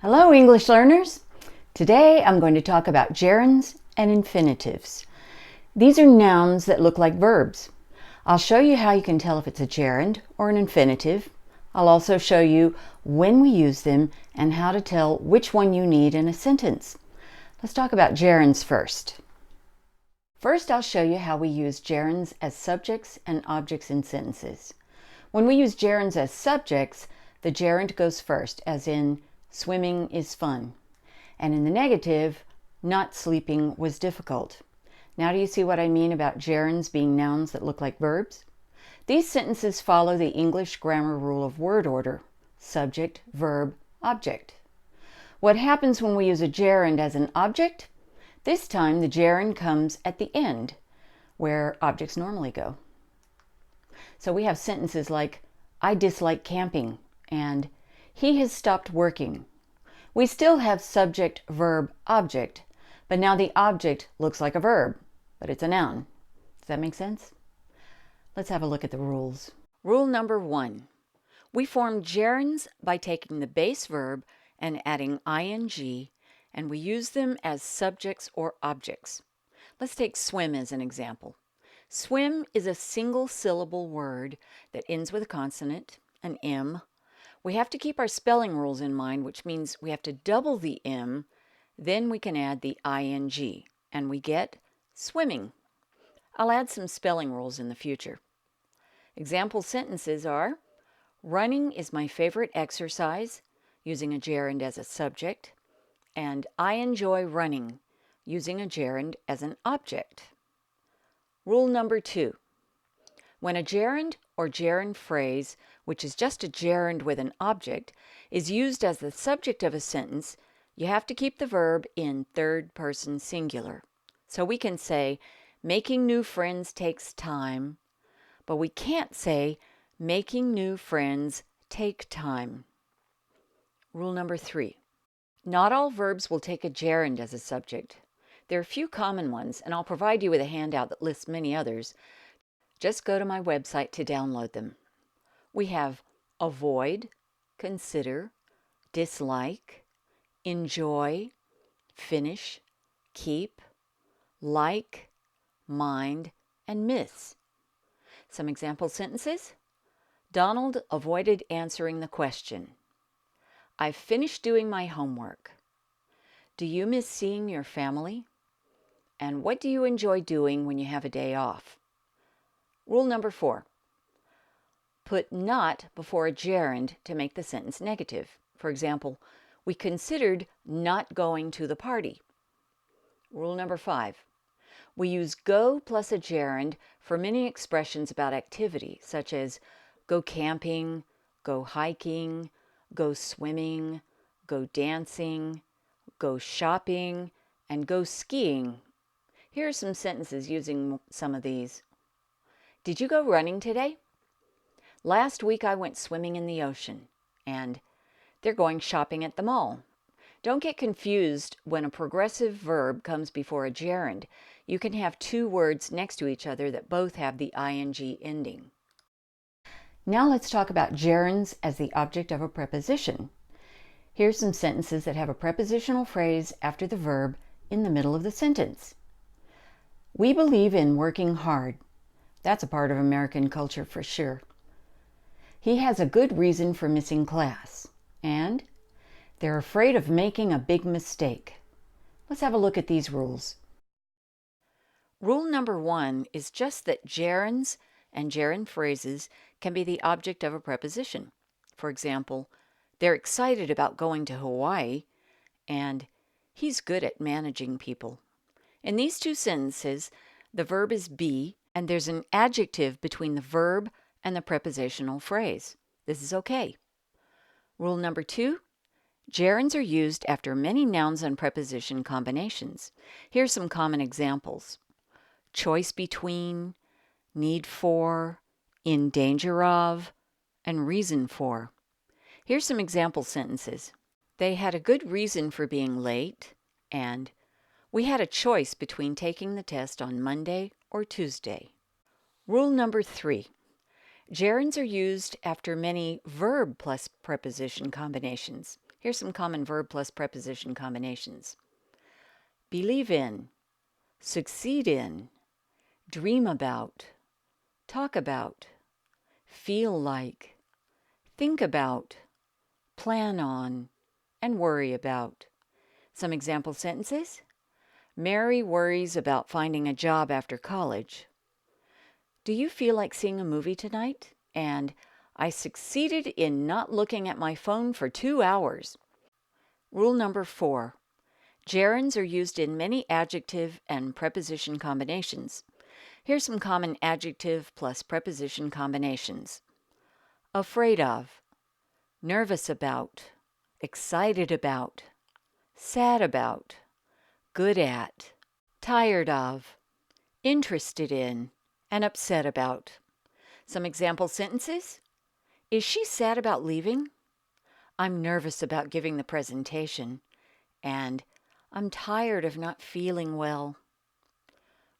Hello, English learners! Today I'm going to talk about gerunds and infinitives. These are nouns that look like verbs. I'll show you how you can tell if it's a gerund or an infinitive. I'll also show you when we use them and how to tell which one you need in a sentence. Let's talk about gerunds first. First, I'll show you how we use gerunds as subjects and objects in sentences. When we use gerunds as subjects, the gerund goes first, as in, swimming is fun. And in the negative, not sleeping was difficult. Now do you see what I mean about gerunds being nouns that look like verbs? These sentences follow the English grammar rule of word order: subject, verb, object. What happens when we use a gerund as an object? This time the gerund comes at the end, where objects normally go. So we have sentences like, I dislike camping, and he has stopped working. We still have subject, verb, object, but now the object looks like a verb, but it's a noun. Does that make sense? Let's have a look at the rules. Rule number 1. We form gerunds by taking the base verb and adding ing, and we use them as subjects or objects. Let's take swim as an example. Swim is a single syllable word that ends with a consonant, an M. We have to keep our spelling rules in mind, which means we have to double the M, then we can add the ing, and we get swimming. I'll add some spelling rules in the future. Example sentences are, running is my favorite exercise, using a gerund as a subject, and I enjoy running, using a gerund as an object. Rule number 2. When a gerund or gerund phrase, which is just a gerund with an object, is used as the subject of a sentence, you have to keep the verb in third person singular. So we can say, making new friends takes time, but we can't say, making new friends take time. Rule number 3. Not all verbs will take a gerund as a subject. There are a few common ones, and I'll provide you with a handout that lists many others. Just go to my website to download them. We have avoid, consider, dislike, enjoy, finish, keep, like, mind, and miss. Some example sentences. Donald avoided answering the question. I've finished doing my homework. Do you miss seeing your family? And what do you enjoy doing when you have a day off? Rule number 4. Put not before a gerund to make the sentence negative. For example, we considered not going to the party. Rule number 5. We use go plus a gerund for many expressions about activity, such as go camping, go hiking, go swimming, go dancing, go shopping, and go skiing. Here are some sentences using some of these. Did you go running today? Last week I went swimming in the ocean. And they're going shopping at the mall. Don't get confused when a progressive verb comes before a gerund. You can have two words next to each other that both have the ing ending. Now let's talk about gerunds as the object of a preposition. Here's some sentences that have a prepositional phrase after the verb in the middle of the sentence. We believe in working hard. That's a part of American culture for sure. He has a good reason for missing class. And they're afraid of making a big mistake. Let's have a look at these rules. Rule number 1 is just that gerunds and gerund phrases can be the object of a preposition. For example, they're excited about going to Hawaii, and he's good at managing people. In these two sentences, the verb is be, and there's an adjective between the verb and the prepositional phrase. This is okay. Rule number 2, gerunds are used after many nouns and preposition combinations. Here's some common examples. Choice between, need for, in danger of, and reason for. Here's some example sentences. They had a good reason for being late, and we had a choice between taking the test on Monday or Tuesday. Rule number 3. Gerunds are used after many verb plus preposition combinations. Here's some common verb plus preposition combinations. Believe in, succeed in, dream about, talk about, feel like, think about, plan on, and worry about. Some example sentences. Mary worries about finding a job after college. Do you feel like seeing a movie tonight? And I succeeded in not looking at my phone for 2 hours. Rule number 4. Gerunds are used in many adjective and preposition combinations. Here's some common adjective plus preposition combinations. Afraid of, nervous about, excited about, sad about, good at, tired of, interested in, and upset about. Some example sentences. Is she sad about leaving? I'm nervous about giving the presentation. And I'm tired of not feeling well.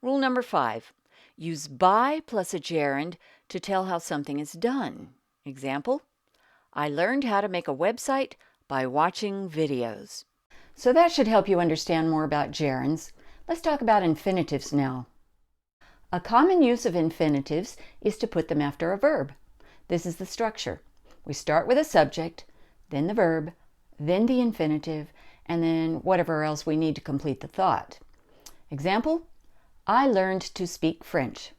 Rule number 5. Use by plus a gerund to tell how something is done. Example, I learned how to make a website by watching videos. So that should help you understand more about gerunds. Let's talk about infinitives now. A common use of infinitives is to put them after a verb. This is the structure. We start with a subject, then the verb, then the infinitive, and then whatever else we need to complete the thought. Example, I learned to speak French.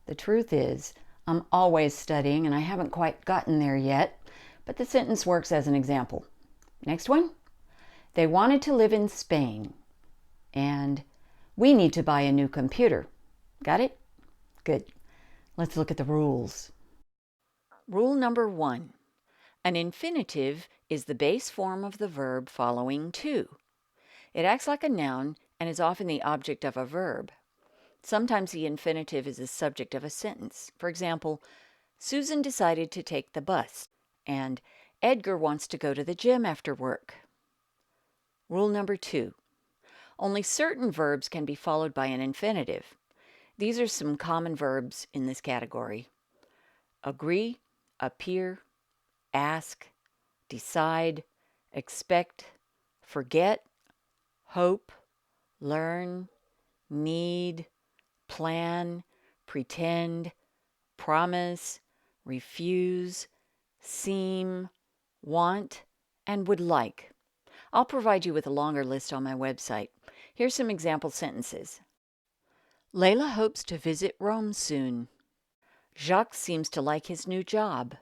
The truth is, I'm always studying and I haven't quite gotten there yet, but the sentence works as an example. Next one. They wanted to live in Spain. And we need to buy a new computer. Got it? Good. Let's look at the rules. Rule number 1. An infinitive is the base form of the verb following to. It acts like a noun and is often the object of a verb. Sometimes the infinitive is the subject of a sentence. For example, Susan decided to take the bus, and Edgar wants to go to the gym after work. Rule number 2. Only certain verbs can be followed by an infinitive. These are some common verbs in this category. Agree, appear, ask, decide, expect, forget, hope, learn, need, plan, pretend, promise, refuse, seem, want, and would like. I'll provide you with a longer list on my website. Here's some example sentences. Layla hopes to visit Rome soon. Jacques seems to like his new job.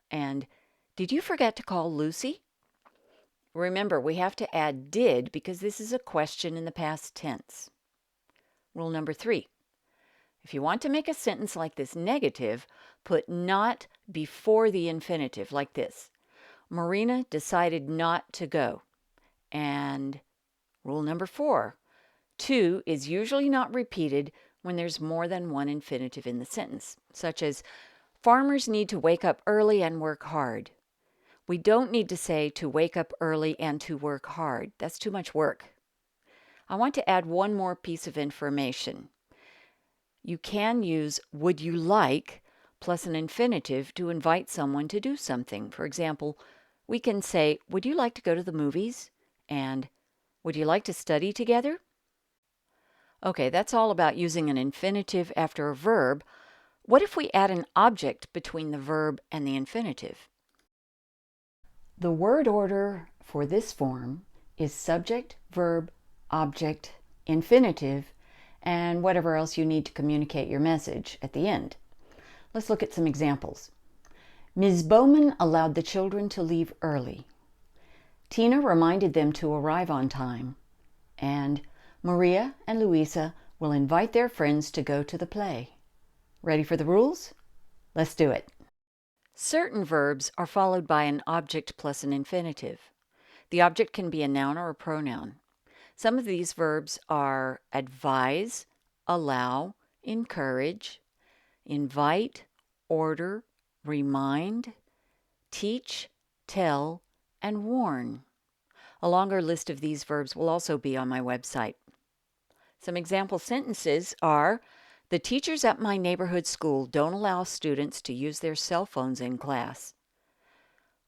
And did you forget to call Lucy? Remember, we have to add did because this is a question in the past tense. Rule number 3. If you want to make a sentence like this negative, put not before the infinitive like this. Marina decided not to go. And rule number 4. To is usually not repeated when there's more than one infinitive in the sentence, such as farmers need to wake up early and work hard. We don't need to say to wake up early and to work hard. That's too much work. I want to add one more piece of information. You can use would you like plus an infinitive to invite someone to do something. For example, we can say, would you like to go to the movies? And would you like to study together? Okay, that's all about using an infinitive after a verb. What if we add an object between the verb and the infinitive? The word order for this form is subject, verb, object, infinitive, and whatever else you need to communicate your message at the end. Let's look at some examples. Ms. Bowman allowed the children to leave early. Tina reminded them to arrive on time. And Maria and Luisa will invite their friends to go to the play. Ready for the rules? Let's do it. Certain verbs are followed by an object plus an infinitive. The object can be a noun or a pronoun. Some of these verbs are advise, allow, encourage, invite, order, remind, teach, tell, and warn. A longer list of these verbs will also be on my website. Some example sentences are, the teachers at my neighborhood school don't allow students to use their cell phones in class.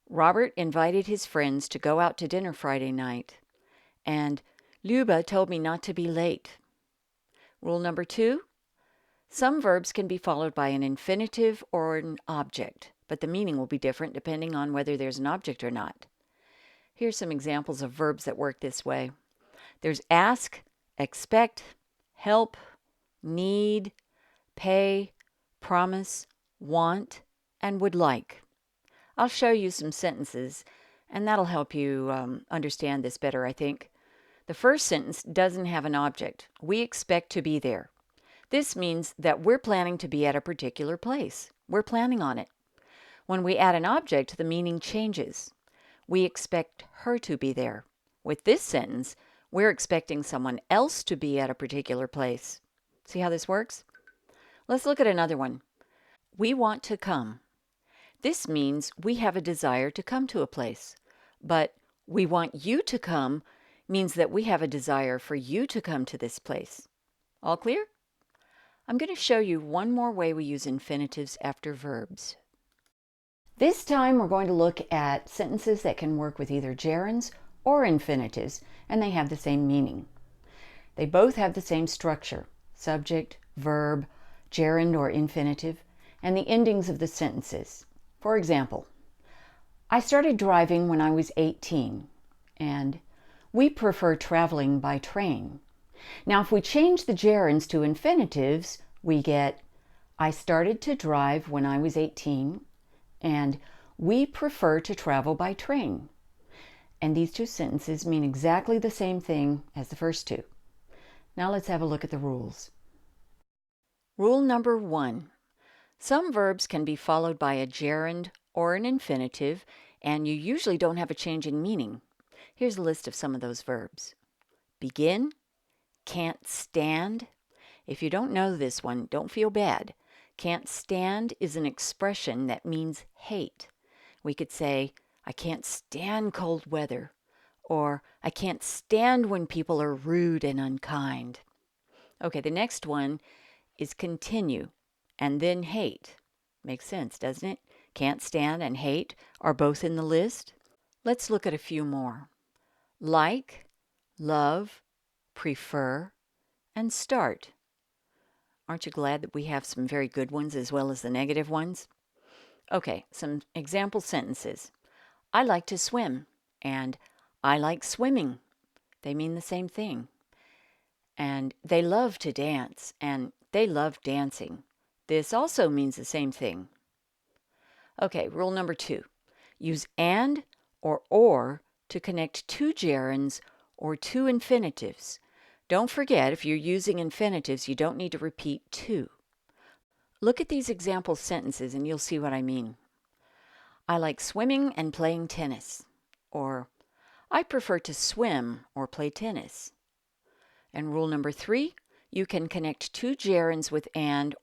Robert invited his friends to go out to dinner Friday night. And Luba told me not to be late. Rule number 2. Some verbs can be followed by an infinitive or an object, but the meaning will be different depending on whether there's an object or not. Here's some examples of verbs that work this way. There's ask, expect, help, need, pay, promise, want, and would like. I'll show you some sentences, and that'll help you understand this better, I think. The first sentence doesn't have an object. We expect to be there. This means that we're planning to be at a particular place. We're planning on it. When we add an object, the meaning changes. We expect her to be there. With this sentence, we're expecting someone else to be at a particular place. See how this works? Let's look at another one. We want to come. This means we have a desire to come to a place. But we want you to come means that we have a desire for you to come to this place. All clear? I'm going to show you one more way we use infinitives after verbs. This time we're going to look at sentences that can work with either gerunds or infinitives, and they have the same meaning. They both have the same structure: subject, verb, gerund or infinitive, and the endings of the sentences. For example, I started driving when I was 18, and we prefer traveling by train. Now, if we change the gerunds to infinitives, we get I started to drive when I was 18, and we prefer to travel by train. And these two sentences mean exactly the same thing as the first two. Now let's have a look at the rules. Rule number 1. Some verbs can be followed by a gerund or an infinitive, and you usually don't have a change in meaning. Here's a list of some of those verbs. Begin, can't stand. If you don't know this one, don't feel bad. Can't stand is an expression that means hate. We could say, I can't stand cold weather, or I can't stand when people are rude and unkind. Okay, the next one is continue, and then hate. Makes sense, doesn't it? Can't stand and hate are both in the list. Let's look at a few more. Like, love, prefer, and start. Aren't you glad that we have some very good ones as well as the negative ones? Okay, some example sentences. I like to swim, and I like swimming. They mean the same thing. And they love to dance, and they love dancing. This also means the same thing. Okay, rule number 2. Use and or to connect two gerunds or two infinitives. Don't forget, if you're using infinitives, you don't need to repeat to. Look at these example sentences and you'll see what I mean. I like swimming and playing tennis. Or, I prefer to swim or play tennis. And rule number 3, you can connect two gerunds with and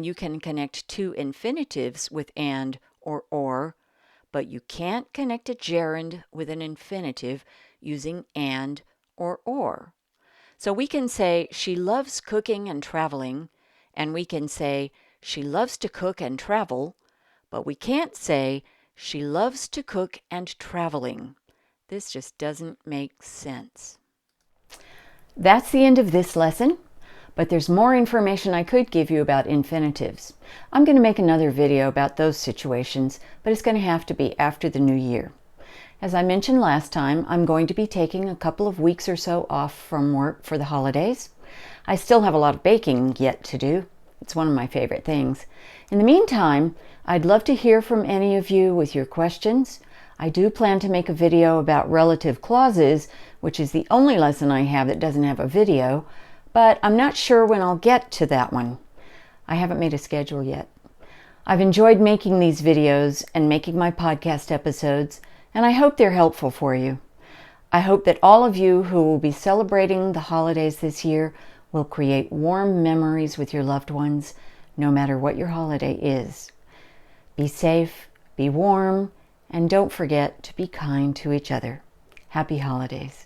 you can connect two infinitives with and or, but you can't connect a gerund with an infinitive using and or. So we can say, she loves cooking and traveling, and we can say, she loves to cook and travel, but we can't say, she loves to cook and traveling. This just doesn't make sense. That's the end of this lesson, but there's more information I could give you about infinitives. I'm going to make another video about those situations, but it's going to have to be after the new year. As I mentioned last time, I'm going to be taking a couple of weeks or so off from work for the holidays. I still have a lot of baking yet to do. It's one of my favorite things. In the meantime, I'd love to hear from any of you with your questions. I do plan to make a video about relative clauses, which is the only lesson I have that doesn't have a video, but I'm not sure when I'll get to that one. I haven't made a schedule yet. I've enjoyed making these videos and making my podcast episodes, and I hope they're helpful for you. I hope that all of you who will be celebrating the holidays this year will create warm memories with your loved ones, no matter what your holiday is. Be safe, be warm, and don't forget to be kind to each other. Happy holidays.